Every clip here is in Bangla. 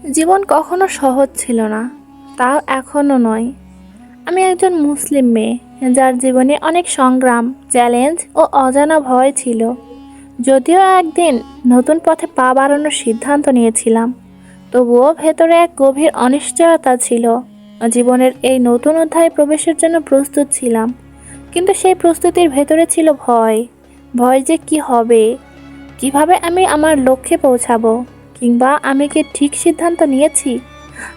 জীবন কখনো সহজ ছিল না, তাও এখনও নয়। আমি একজন মুসলিম মেয়ে, যার জীবনে অনেক সংগ্রাম, চ্যালেঞ্জ ও অজানা ভয় ছিল। যদিও একদিন নতুন পথে পা বাড়ানোর সিদ্ধান্ত নিয়েছিলাম, তবুও ভেতরে এক গভীর অনিশ্চয়তা ছিল। জীবনের এই নতুন অধ্যায়ে প্রবেশের জন্য প্রস্তুত ছিলাম, কিন্তু সেই প্রস্তুতির ভেতরে ছিল ভয়। ভয় যে কি হবে, কিভাবে আমি আমার লক্ষ্যে পৌঁছাবো, কিংবা আমি কি ঠিক সিদ্ধান্ত নিয়েছি।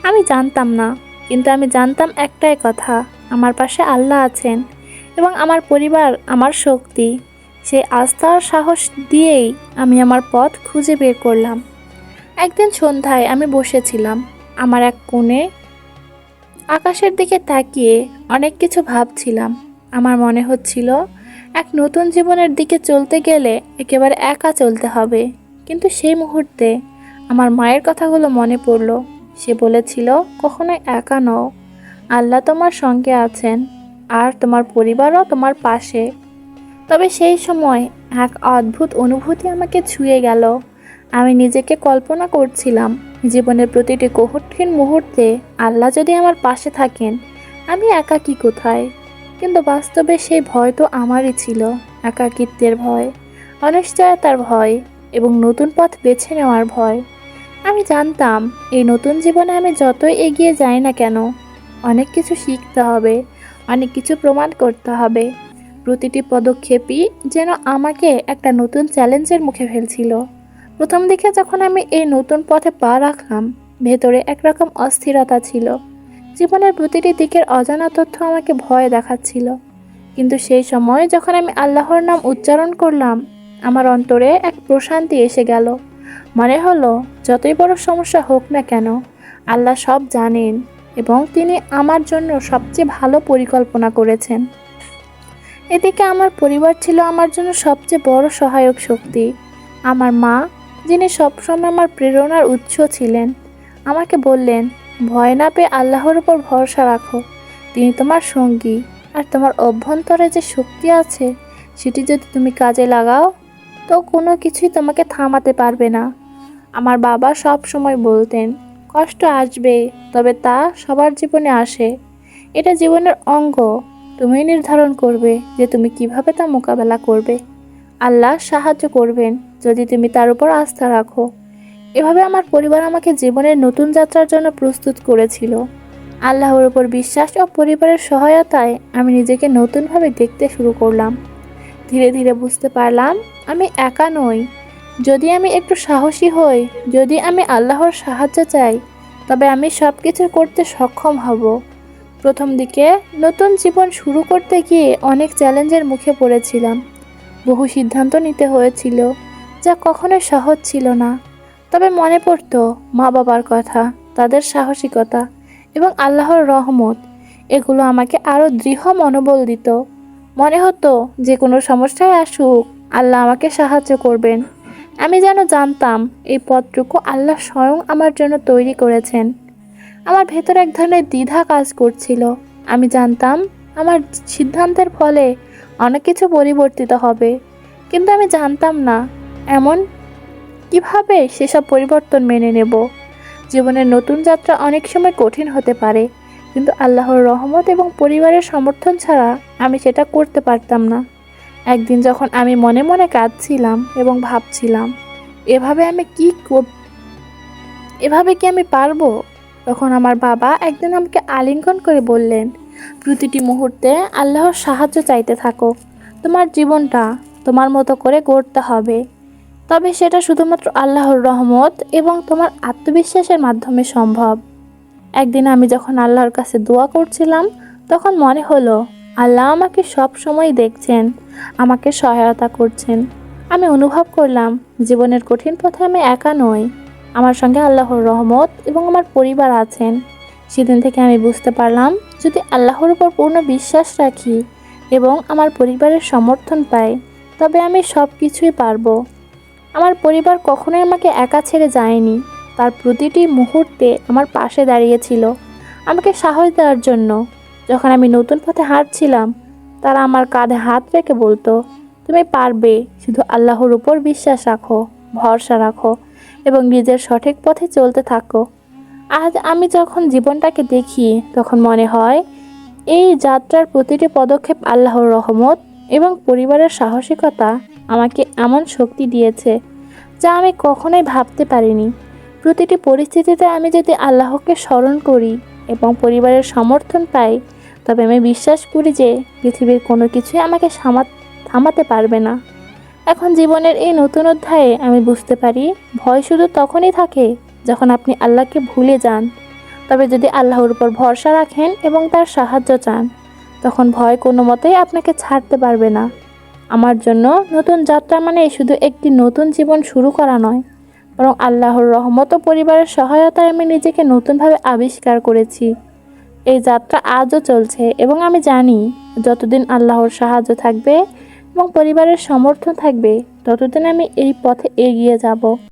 আমি জানতাম না, কিন্তু আমি জানতাম একটাই কথা: আমার পাশে আল্লাহ আছেন এবং আমার পরিবার আমার শক্তি। সেই আস্থা আর সাহস দিয়েই আমি আমার পথ খুঁজে বের করলাম। একদিন সন্ধ্যায় আমি বসেছিলাম আমার এক কোণে, আকাশের দিকে তাকিয়ে অনেক কিছু ভাবছিলাম। আমার মনে হচ্ছিল এক নতুন জীবনের দিকে চলতে গেলে একেবারে একা চলতে হবে। কিন্তু সেই মুহূর্তে আমার মায়ের কথাগুলো মনে পড়ল। সে বলেছিল, কখনোই একা নও, আল্লাহ তোমার সঙ্গে আছেন আর তোমার পরিবারও তোমার পাশে। তবে সেই সময় এক অদ্ভুত অনুভূতি আমাকে ছুঁয়ে গেল। আমি নিজেকে কল্পনা করছিলাম, জীবনের প্রতিটি কঠিন মুহূর্তে আল্লাহ যদি আমার পাশে থাকেন, আমি একাকী কোথায়। কিন্তু বাস্তবে সেই ভয় তো আমারই ছিল, একাকিত্বের ভয়, অনিশ্চয়তার ভয় এবং নতুন পথ বেছে নেওয়ার ভয়। আমি জানতাম এই নতুন জীবনে আমি যতই এগিয়ে যাই না কেন, অনেক কিছু শিখতে হবে, অনেক কিছু প্রমাণ করতে হবে। প্রতিটি পদক্ষেপই যেন আমাকে একটা নতুন চ্যালেঞ্জের মুখে ফেলছিল। প্রথম দিকে যখন আমি এই নতুন পথে পা রাখলাম, ভেতরে একরকম অস্থিরতা ছিল। জীবনের প্রতিটি দিকের অজানা তথ্য আমাকে ভয় দেখাচ্ছিল। কিন্তু সেই সময় যখন আমি আল্লাহর নাম উচ্চারণ করলাম, আমার অন্তরে এক প্রশান্তি এসে গেল। মনে হলো, যতই বড় সমস্যা হোক না কেন, আল্লাহ সব জানেন এবং তিনি আমার জন্য সবচেয়ে ভালো পরিকল্পনা করেছেন। এদিকে আমার পরিবার ছিল আমার জন্য সবচেয়ে বড় সহায়ক শক্তি। আমার মা, যিনি সবসময় আমার প্রেরণার উৎস ছিলেন, আমাকে বললেন, ভয় না পেয়ে আল্লাহর উপর ভরসা রাখো। তিনি তোমার সঙ্গী, আর তোমার অভ্যন্তরে যে শক্তি আছে সেটি যদি তুমি কাজে লাগাও, তো কোনো কিছুই তোমাকে থামাতে পারবে না। আমার বাবা সব সময় বলতেন, কষ্ট আসবে, তবে তা সবার জীবনে আসে। এটা জীবনের অঙ্গ। তুমি নির্ধারণ করবে যে তুমি কিভাবে তা মোকাবেলা করবে। আল্লাহ সাহায্য করবেন যদি তুমি তার উপর আস্থা রাখো। এভাবে আমার পরিবার আমাকে জীবনের নতুন যাত্রার জন্য প্রস্তুত করেছিল। আল্লাহর উপর বিশ্বাস ও পরিবারের সহায়তায় আমি নিজেকে নতুনভাবে দেখতে শুরু করলাম। ধীরে ধীরে বুঝতে পারলাম, আমি একা নই। যদি আমি একটু সাহসী হই, যদি আমি আল্লাহর সাহায্য চাই, তবে আমি সব কিছু করতে সক্ষম হব। প্রথম দিকে নতুন জীবন শুরু করতে গিয়ে অনেক চ্যালেঞ্জের মুখে পড়েছিলাম। বহু সিদ্ধান্ত নিতে হয়েছিল, যা কখনোই সহজ ছিল না। তবে মনে পড়তো মা বাবার কথা, তাদের সাহসিকতা এবং আল্লাহর রহমত। এগুলো আমাকে আরও দৃঢ় মনোবল দিত। মনে হতো যে কোনো সমস্যায় আসুক, আল্লাহ আমাকে সাহায্য করবেন। আমি যেন জানতাম এই পথটুকু আল্লাহ স্বয়ং আমার জন্য তৈরি করেছেন। আমার ভেতরে এক ধরনের দ্বিধা কাজ করছিল। আমি জানতাম আমার সিদ্ধান্তের ফলে অনেক কিছু পরিবর্তিত হবে, কিন্তু আমি জানতাম না এমন কিভাবে সেসব পরিবর্তন মেনে নেব। জীবনের নতুন যাত্রা অনেক সময় কঠিন হতে পারে, কিন্তু আল্লাহর রহমত এবং পরিবারের সমর্থন ছাড়া আমি সেটা করতে পারতাম না। একদিন যখন আমি মনে মনে কাঁদছিলাম এবং ভাবছিলাম, এভাবে আমি এভাবে কি আমি পারবো, তখন আমার বাবা একদিন আমাকে আলিঙ্গন করে বললেন, প্রতিটি মুহূর্তে আল্লাহর সাহায্য চাইতে থাকো। তোমার জীবনটা তোমার মতো করে গড়তে হবে, তবে সেটা শুধুমাত্র আল্লাহর রহমত এবং তোমার আত্মবিশ্বাসের মাধ্যমে সম্ভব। একদিন আমি যখন আল্লাহর কাছে দোয়া করছিলাম, তখন মনে হলো আল্লাহ আমাকে সব সময় দেখছেন, আমাকে সহায়তা করছেন। আমি অনুভব করলাম জীবনের কঠিন পথে আমি একা নই, আমার সঙ্গে আল্লাহর রহমত এবং আমার পরিবার আছেন। সেদিন থেকে আমি বুঝতে পারলাম, যদি আল্লাহর উপর পূর্ণ বিশ্বাস রাখি এবং আমার পরিবারের সমর্থন পাই, তবে আমি সব কিছুই পারবো। আমার পরিবার কখনোই আমাকে একা ছেড়ে যায়নি। তার প্রতিটি মুহূর্তে আমার পাশে দাঁড়িয়েছিল, আমাকে সাহস দেওয়ার জন্য। যখন আমি নতুন পথে হাঁটছিলাম, তারা আমার কাঁধে হাত রেখে বলতো, তুমি পারবে, শুধু আল্লাহর উপর বিশ্বাস রাখো, ভরসা রাখো এবং নিজের সঠিক পথে চলতে থাকো। আজ আমি যখন জীবনটাকে দেখি তখন মনে হয় এই যাত্রার প্রতিটি পদক্ষেপ আল্লাহর রহমত এবং পরিবারের সাহসিকতা আমাকে এমন শক্তি দিয়েছে যা আমি কখনোই ভাবতে পারিনি। প্রতিটি পরিস্থিতিতে আমি যদি আল্লাহকে স্মরণ করি এবং পরিবারের সমর্থন পাই, তবে আমি বিশ্বাস করি যে পৃথিবীর কোনো কিছুই আমাকে থামাতে পারবে না। এখন জীবনের এই নতুন অধ্যায়ে আমি বুঝতে পারি ভয় শুধু তখনই থাকে যখন আপনি আল্লাহকে ভুলে যান। তবে যদি আল্লাহর উপর ভরসা রাখেন এবং তার সাহায্য চান, তখন ভয় কোনো মতেই আপনাকে ছাড়তে পারবে না। আমার জন্য নতুন যাত্রা মানে শুধু একটি নতুন জীবন শুরু করা নয়, বরং আল্লাহর রহমত ও পরিবারের সহায়তায় আমি নিজেকে নতুনভাবে আবিষ্কার করেছি। এই যাত্রা আজও চলছে এবং আমি জানি যতদিন আল্লাহর সাহায্য থাকবে এবং পরিবারের সমর্থন থাকবে, ততদিন আমি এই পথে এগিয়ে যাব।